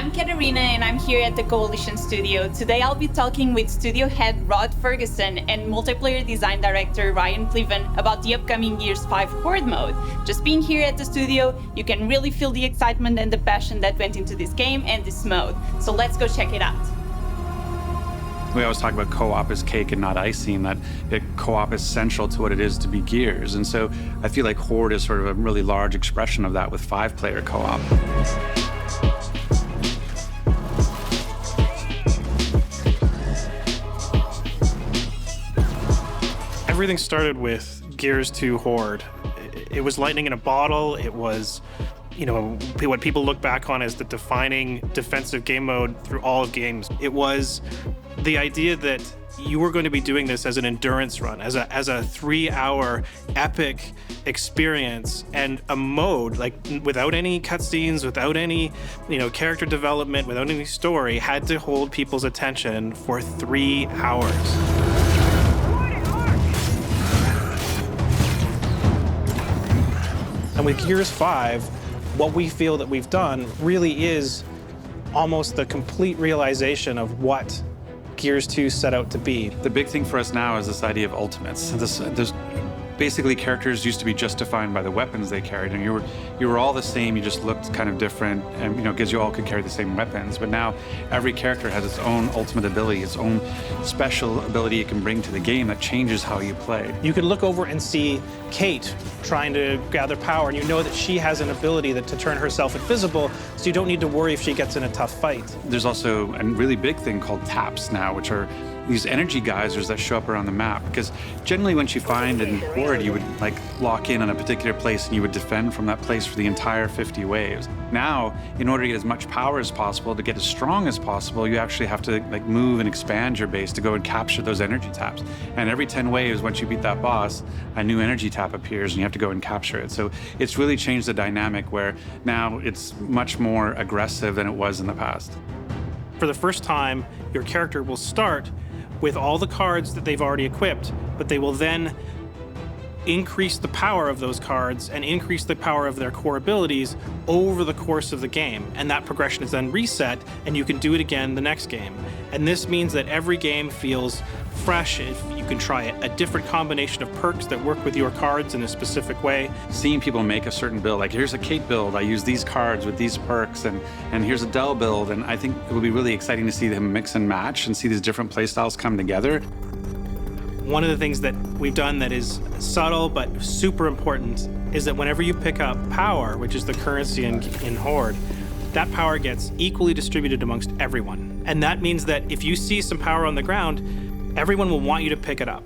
I'm Katerina and I'm here at the Coalition Studio. Today I'll be talking with studio head Rod Ferguson and multiplayer design director Ryan Cleven about the upcoming Gears 5 Horde mode. Just being here at the studio, you can really feel the excitement and the passion that went into this game and this mode. So let's go check it out. We always talk about co-op as cake and not icing, that co-op is central to what it is to be Gears. And so I feel like Horde is sort of a really large expression of that with 5-player co-op. Everything started with Gears 2 Horde. It was lightning in a bottle. It was, what people look back on as the defining defensive game mode through all of games. It was the idea that you were going to be doing this as an endurance run, as a 3-hour epic experience, and a mode like without any cutscenes, without any character development, without any story, had to hold people's attention for 3 hours. And with Gears 5, what we feel that we've done really is almost the complete realization of what Gears 2 set out to be. The big thing for us now is this idea of ultimates. Basically, characters used to be just defined by the weapons they carried, and you were all the same. You just looked kind of different, and because you all could carry the same weapons. But now, every character has its own ultimate ability, its own special ability it can bring to the game that changes how you play. You can look over and see Kait trying to gather power, and you know that she has an ability to turn herself invisible, so you don't need to worry if she gets in a tough fight. There's also a really big thing called taps now, which are these energy geysers that show up around the map. Because generally, once you find in Horde, you would lock in on a particular place and you would defend from that place for the entire 50 waves. Now, in order to get as much power as possible, to get as strong as possible, you actually have to move and expand your base to go and capture those energy taps. And every 10 waves, once you beat that boss, a new energy tap appears and you have to go and capture it. So it's really changed the dynamic where now it's much more aggressive than it was in the past. For the first time, your character will start with all the cards that they've already equipped, but they will then increase the power of those cards and increase the power of their core abilities over the course of the game. And that progression is then reset, and you can do it again the next game. And this means that every game feels fresh. You can try a different combination of perks that work with your cards in a specific way. Seeing people make a certain build, like here's a Kait build, I use these cards with these perks, and here's a Dell build, and I think it will be really exciting to see them mix and match and see these different playstyles come together. One of the things that we've done that is subtle but super important is that whenever you pick up power, which is the currency in Horde, that power gets equally distributed amongst everyone. And that means that if you see some power on the ground, everyone will want you to pick it up.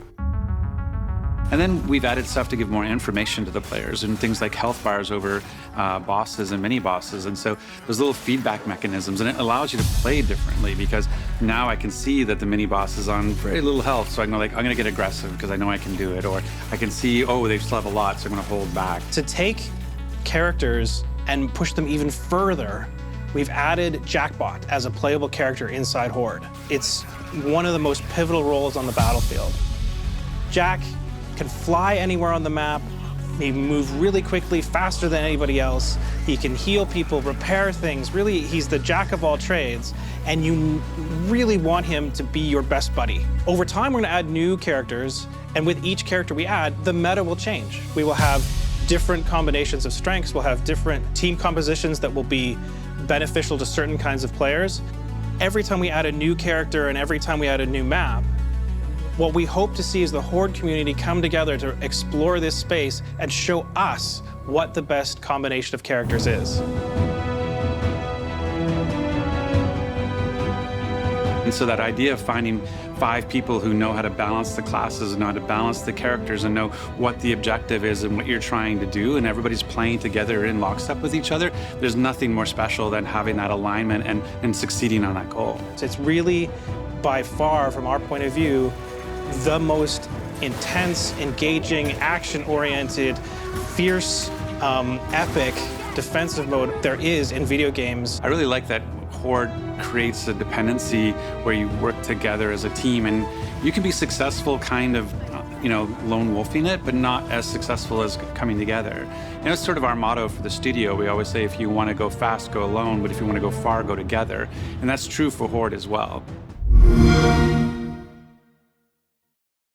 And then we've added stuff to give more information to the players, and things like health bars over bosses and mini bosses. And so there's little feedback mechanisms, and it allows you to play differently, because now I can see that the mini boss is on very little health, so I can go I'm gonna get aggressive because I know I can do it. Or I can see, oh, they still have a lot, so I'm gonna hold back. To take characters and push them even further, we've added Jackbot as a playable character inside Horde. It's one of the most pivotal roles on the battlefield. Jack can fly anywhere on the map. He moves really quickly, faster than anybody else. He can heal people, repair things. Really, he's the jack of all trades, and you really want him to be your best buddy. Over time, we're gonna add new characters, and with each character we add, the meta will change. We will have different combinations of strengths. We'll have different team compositions that will be beneficial to certain kinds of players. Every time we add a new character and every time we add a new map, what we hope to see is the Horde community come together to explore this space and show us what the best combination of characters is. And so that idea of finding 5 people who know how to balance the classes and know how to balance the characters and know what the objective is and what you're trying to do, and everybody's playing together in lockstep with each other, there's nothing more special than having that alignment and succeeding on that goal. It's really, by far, from our point of view, the most intense, engaging, action-oriented, fierce, epic defensive mode there is in video games. I really like that Horde creates a dependency where you work together as a team, and you can be successful kind of lone wolfing it, but not as successful as coming together. It's sort of our motto for the studio. We always say, if you want to go fast, go alone, but if you want to go far, go together. And that's true for Horde as well.